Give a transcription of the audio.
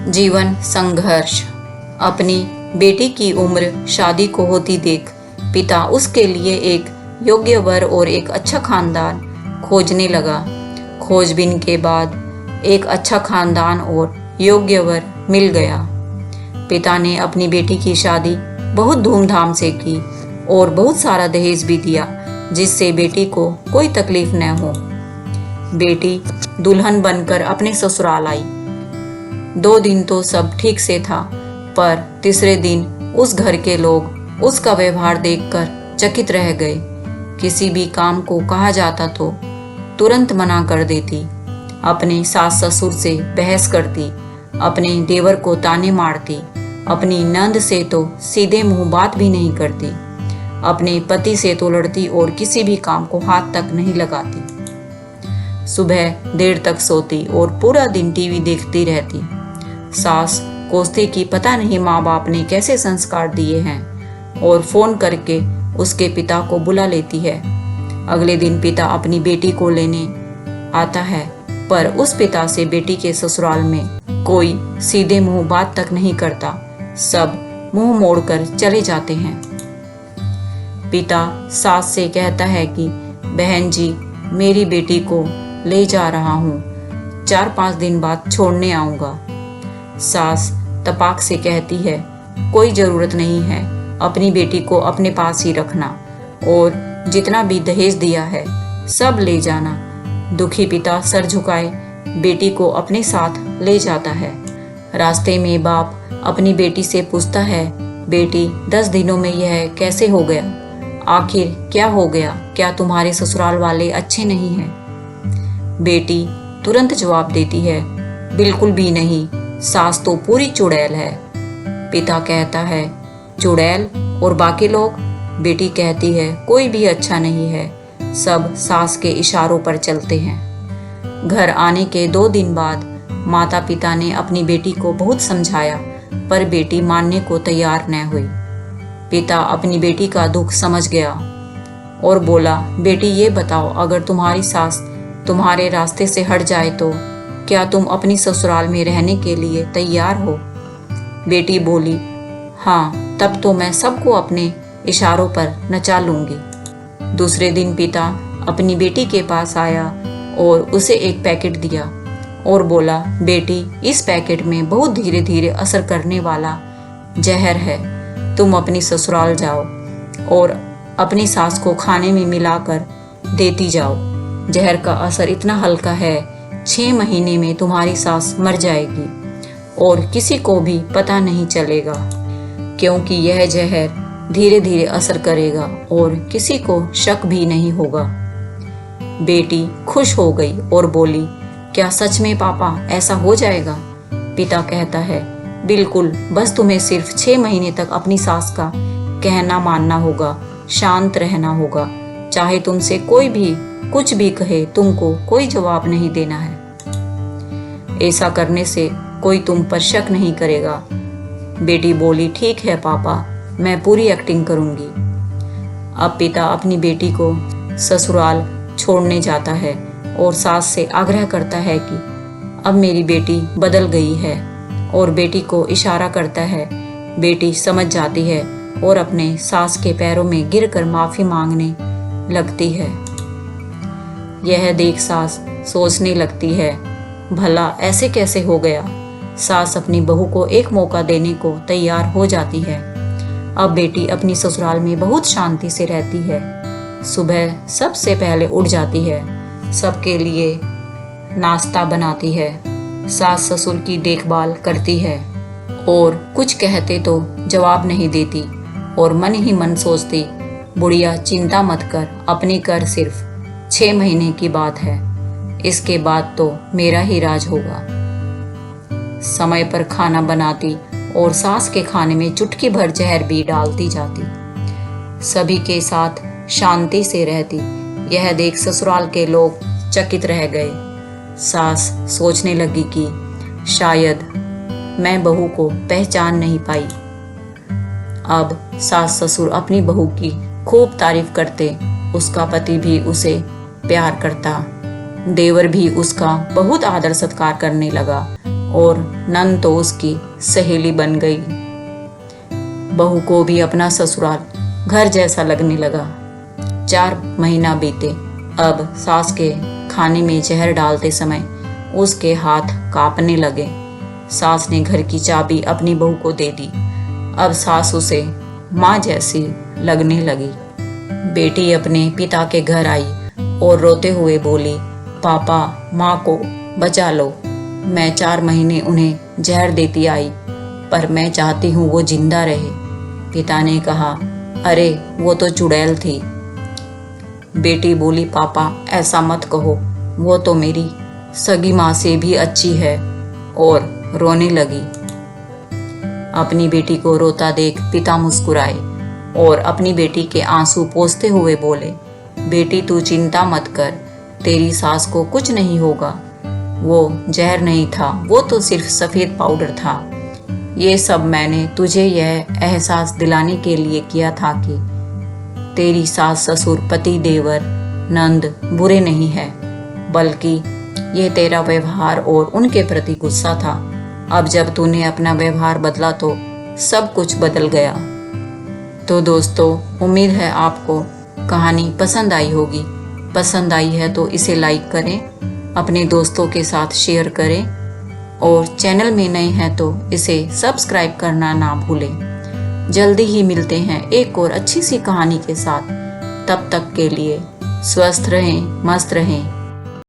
जीवन संघर्ष। अपनी बेटी की उम्र शादी को होती देख पिता उसके लिए एक योग्य वर और एक अच्छा खानदान खोजने लगा। खोजबीन के बाद एक अच्छा खानदान और योग्य वर मिल गया। पिता ने अपनी बेटी की शादी बहुत धूमधाम से की और बहुत सारा दहेज भी दिया, जिससे बेटी को कोई तकलीफ न हो। बेटी दुल्हन बनकर अपने ससुराल आई। 2 दिन तो सब ठीक से था, पर तीसरे दिन उस घर के लोग उसका व्यवहार देखकर चकित रह गए। किसी भी काम को कहा जाता तो तुरंत मना कर देती, अपने सास ससुर से बहस करती, अपने देवर को ताने मारती, अपनी नंद से तो सीधे मुंह बात भी नहीं करती, अपने पति से तो लड़ती और किसी भी काम को हाथ तक नहीं लगाती। सुबह देर तक सोती और पूरा दिन टीवी देखती रहती। सास कोसती कि पता नहीं माँ बाप ने कैसे संस्कार दिए हैं, और फोन करके उसके पिता को बुला लेती है। अगले दिन पिता अपनी बेटी को लेने आता है, पर उस पिता से बेटी के ससुराल में कोई सीधे मुंह बात तक नहीं करता। सब मुंह मोड़कर चले जाते हैं। पिता सास से कहता है कि बहन जी, मेरी बेटी को ले जा रहा हूँ, 4-5 दिन बाद छोड़ने आऊँगा। सास तपाक से कहती है, कोई ज़रूरत नहीं है, अपनी बेटी को अपने पास ही रखना, और जितना भी दहेज दिया है सब ले जाना। दुखी पिता सर झुकाए बेटी को अपने साथ ले जाता है। रास्ते में बाप अपनी बेटी से पूछता है, बेटी 10 दिनों में यह कैसे हो गया? आखिर क्या हो गया? क्या तुम्हारे ससुराल वाले अच्छे नहीं हैं? बेटी तुरंत जवाब देती है, बिल्कुल भी नहीं, सास तो पूरी चुड़ैल है। पिता कहता है, चुड़ैल और बाकी लोग? बेटी कहती है, कोई भी अच्छा नहीं है, सब सास के इशारों पर चलते हैं। घर आने के 2 दिन बाद माता पिता ने अपनी बेटी को बहुत समझाया, पर बेटी मानने को तैयार न हुई। पिता अपनी बेटी का दुख समझ गया और बोला, बेटी ये बताओ, अगर तुम्हारी सास तुम्हारे रास्ते से हट जाए तो क्या तुम अपनी ससुराल में रहने के लिए तैयार हो? बेटी बोली, हाँ, तब तो मैं सबको अपने इशारों पर नचा लूंगी। दूसरे दिन पिता अपनी बेटी के पास आया और उसे एक पैकेट दिया और बोला, बेटी, इस पैकेट में बहुत धीरे धीरे असर करने वाला जहर है, तुम अपनी ससुराल जाओ और अपनी सास को खाने में मिलाकर देती जाओ। जहर का असर इतना हल्का है, 6 महीने में तुम्हारी सास मर जाएगी और किसी को भी पता नहीं चलेगा, क्योंकि यह जहर धीरे धीरे असर करेगा और किसी को शक भी नहीं होगा। बेटी खुश हो गई और बोली, क्या सच में पापा ऐसा हो जाएगा? पिता कहता है, बिल्कुल, बस तुम्हें सिर्फ 6 महीने तक अपनी सास का कहना मानना होगा, शांत रहना होगा, चाहे तुमसे कोई भी कुछ भी कहे, तुमको कोई जवाब नहीं देना है। ऐसा करने से कोई तुम पर शक नहीं करेगा। बेटी बोली, ठीक है पापा, मैं पूरी एक्टिंग करूंगी। अब पिता अपनी बेटी को ससुराल छोड़ने जाता है और सास से आग्रह करता है कि अब मेरी बेटी बदल गई है, और बेटी को इशारा करता है। बेटी समझ जाती है और अपने सास के पैरों में गिरकर माफी मांगने लगती है। यह देख सास सोचने लगती है, भला ऐसे कैसे हो गया? सास अपनी बहू को एक मौका देने को तैयार हो जाती है। अब बेटी अपनी ससुराल में बहुत शांति से रहती है। सुबह सबसे पहले उठ जाती है, सबके लिए नाश्ता बनाती है, सास ससुर की देखभाल करती है, और कुछ कहते तो जवाब नहीं देती, और मन ही मन सोचती, बुढ़िया चिंता मत कर, अपनी कर सिर्फ 6 महीने की बात है, इसके बाद तो मेरा ही राज होगा। समय पर खाना बनाती और सास के खाने में चुटकी भर जहर भी डालती जाती। सभी के साथ शांति से रहती। यह देख ससुराल के लोग चकित रह गए। सास सोचने लगी कि शायद मैं बहू को पहचान नहीं पाई। अब सास ससुर अपनी बहू की खूब तारीफ करते, उसका पति भी उसे प्यार करता, देवर भी उसका बहुत आदर सत्कार करने लगा और नंद तो उसकी सहेली बन गई। बहू को भी अपना ससुराल घर जैसा लगने लगा। 4 महीना बीते। अब सास के खाने में जहर डालते समय उसके हाथ कांपने लगे। सास ने घर की चाबी अपनी बहू को दे दी। अब सास उसे माँ जैसी लगने लगी। बेटी अपने पिता के घर आई और रोते हुए बोली, पापा माँ को बचा लो। मैं 4 महीने उन्हें जहर देती आई, पर मैं चाहती हूँ वो जिंदा रहे। पिता ने कहा, अरे वो तो चुड़ैल थी। बेटी बोली, पापा ऐसा मत कहो, वो तो मेरी सगी माँ से भी अच्छी है। और रोने लगी। अपनी बेटी को रोता देख पिता मुस्कुराए और अपनी बेटी के आंसू पोंछते हुए बोले, बेटी तू चिंता मत कर, तेरी सास को कुछ नहीं होगा। वो जहर नहीं था, वो तो सिर्फ सफेद पाउडर था। ये सब मैंने तुझे यह एहसास दिलाने के लिए किया था कि तेरी सास ससुर पति देवर नंद बुरे नहीं है, बल्कि ये तेरा व्यवहार और उनके प्रति गुस्सा था। अब जब तूने अपना व्यवहार बदला तो सब कुछ बदल गया। तो दोस्तों, उम्मीद है आपको कहानी पसंद आई होगी। पसंद आई है तो इसे लाइक करें, अपने दोस्तों के साथ शेयर करें और चैनल में नए हैं तो इसे सब्सक्राइब करना ना भूलें। जल्दी ही मिलते हैं एक और अच्छी सी कहानी के साथ। तब तक के लिए स्वस्थ रहें, मस्त रहें।